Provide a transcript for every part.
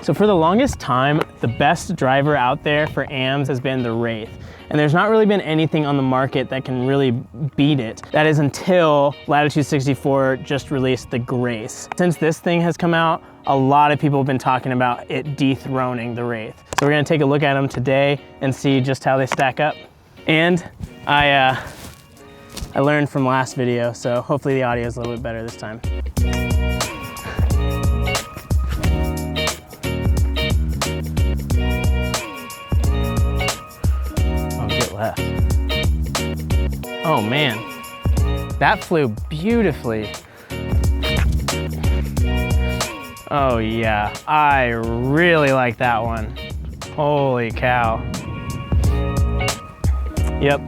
So for the longest time, the best driver out there for AMs has been the Wraith. And there's not really been anything on the market that can really beat it. That is until Latitude 64 just released the Grace. Since this thing has come out, a lot of people have been talking about it dethroning the Wraith. So we're gonna take a look at them today and see just how they stack up. And I learned from last video, so hopefully the audio is a little bit better this time. Left. Oh man, that flew beautifully. Oh yeah, I really like that one. Holy cow. Yep.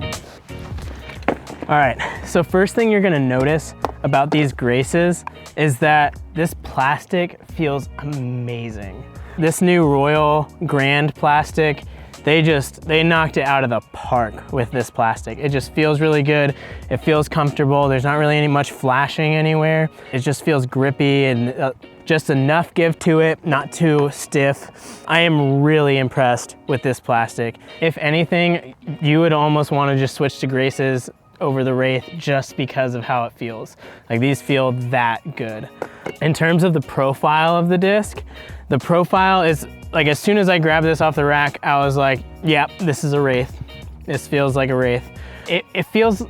All right, so first thing you're gonna notice about these Graces is that this plastic feels amazing. This new Royal Grand plastic, they knocked it out of the park with this plastic. It just feels really good. It feels comfortable. There's not really much flashing anywhere. It just feels grippy and just enough give to it, not too stiff. I am really impressed with this plastic. If anything, you would almost want to just switch to Graces over the Wraith just because of how it feels. Like, these feel that good. In terms of the profile of the disc, the profile is, like, as soon as I grabbed this off the rack, I was like, yep, this is a Wraith. This feels like a Wraith. It feels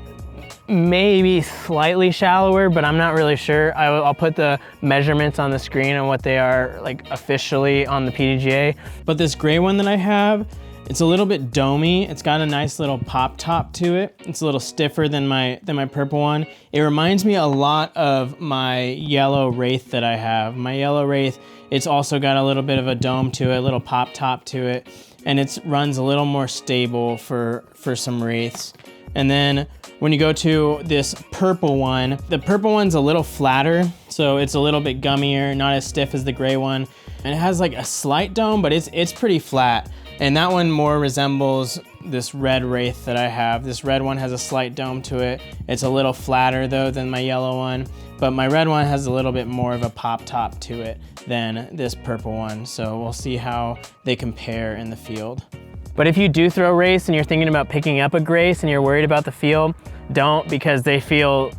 maybe slightly shallower, but I'm not really sure. I'll put the measurements on the screen on what they are, like, officially on the PDGA. But this gray one that I have, it's a little bit domey. It's got a nice little pop top to it. It's a little stiffer than my purple one. It reminds me a lot of my yellow Wraith that I have. My yellow Wraith, it's also got a little bit of a dome to it, a little pop top to it, and it runs a little more stable for some Wraiths. And then when you go to this purple one, the purple one's a little flatter, so it's a little bit gummier, not as stiff as the gray one. And it has like a slight dome, but it's pretty flat. And that one more resembles this red Wraith that I have. This red one has a slight dome to it. It's a little flatter though than my yellow one, but my red one has a little bit more of a pop top to it than this purple one. So we'll see how they compare in the field. But if you do throw Wraiths and you're thinking about picking up a Grace and you're worried about the feel, don't, because they feel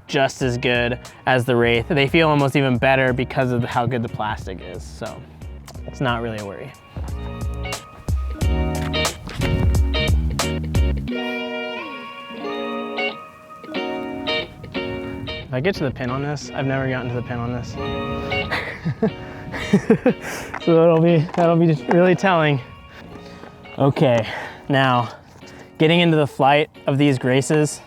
just as good as the Wraith. They feel almost even better because of how good the plastic is. So it's not really a worry. If I get to the pin on this, I've never gotten to the pin on this. So that'll be really telling. Okay, now getting into the flight of these Graces,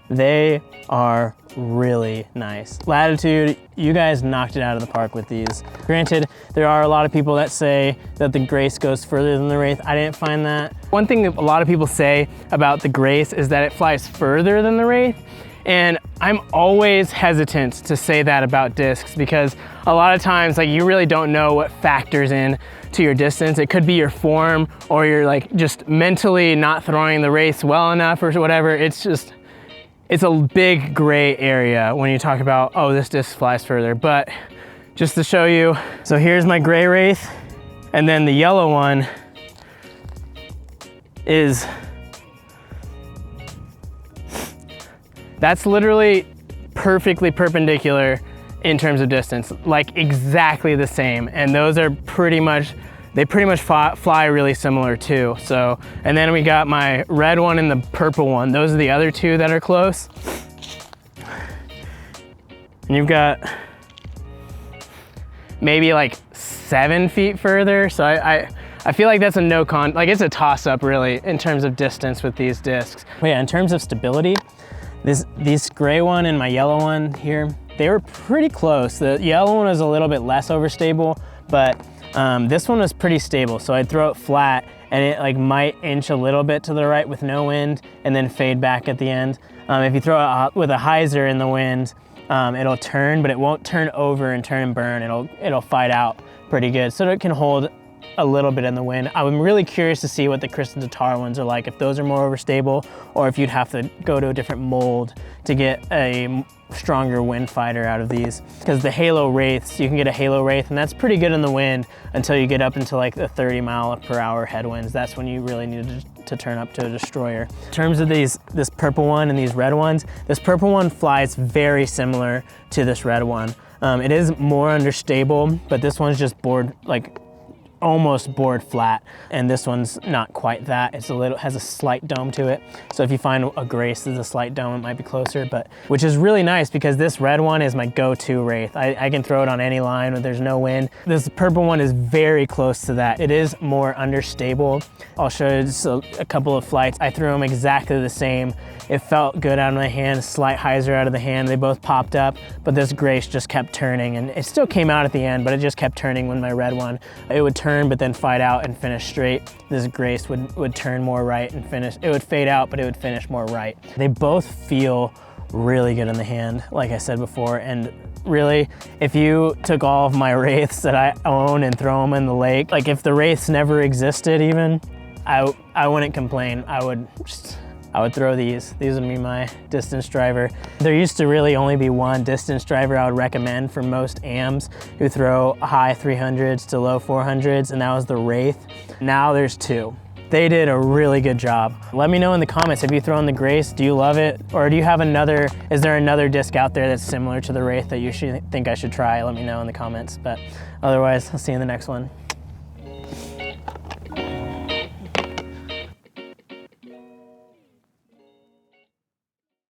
they are really nice. Latitude, you guys knocked it out of the park with these. Granted, there are a lot of people that say that the Grace goes further than the Wraith. I didn't find that. One thing that a lot of people say about the Grace is that it flies further than the Wraith. And I'm always hesitant to say that about discs, because a lot of times, like, you really don't know what factors in to your distance. It could be your form, or you're like just mentally not throwing the Wraiths well enough or whatever. It's a big gray area when you talk about, oh, this disc flies further. But just to show you, so here's my gray Wraith, and then the yellow one is, that's literally perfectly perpendicular in terms of distance, like exactly the same. And those are pretty much, they pretty much fly really similar too. So, and then we got my red one and the purple one. Those are the other two that are close. And you've got maybe like 7 feet further. So I feel like that's a like it's a toss up really in terms of distance with these discs. But yeah, in terms of stability, this gray one and my yellow one here, they were pretty close. The yellow one was a little bit less overstable, but this one was pretty stable. So I'd throw it flat and it like might inch a little bit to the right with no wind and then fade back at the end. If you throw it with a hyzer in the wind, it'll turn, but it won't turn over and turn and burn. It'll fight out pretty good. So it can hold a little bit in the wind. I'm really curious to see what the crystal guitar ones are like, if those are more overstable or if you'd have to go to a different mold to get a stronger wind fighter out of these. Because the Halo Wraiths, you can get a Halo Wraith and that's pretty good in the wind until you get up into like the 30-mile-per-hour headwinds. That's when you really need to turn up to a destroyer. In terms of this purple one and these red ones, this purple one flies very similar to this red one. It is more understable, but this one's just bored, like almost bored flat, and this one's not quite that. It's has a slight dome to it. So if you find a Grace with a slight dome, it might be closer, but which is really nice because this red one is my go-to Wraith. I can throw it on any line when there's no wind. This purple one is very close to that. It is more understable. I'll show you just a couple of flights. I threw them exactly the same. It felt good out of my hand, slight hyzer out of the hand. They both popped up, but this Grace just kept turning, and it still came out at the end, but it just kept turning when my red one, it would turn but then fight out and finish straight. This Grace would turn more right and finish. It would fade out, but it would finish more right. They both feel really good in the hand, like I said before, and really, if you took all of my Wraiths that I own and throw them in the lake, like if the Wraiths never existed even, I wouldn't complain. I would throw these. These would be my distance driver. There used to really only be one distance driver I would recommend for most AMs who throw high 300s to low 400s, and that was the Wraith. Now there's two. They did a really good job. Let me know in the comments, have you thrown the Grace? Do you love it? Or do you have is there another disc out there that's similar to the Wraith that you think I should try? Let me know in the comments. But otherwise, I'll see you in the next one.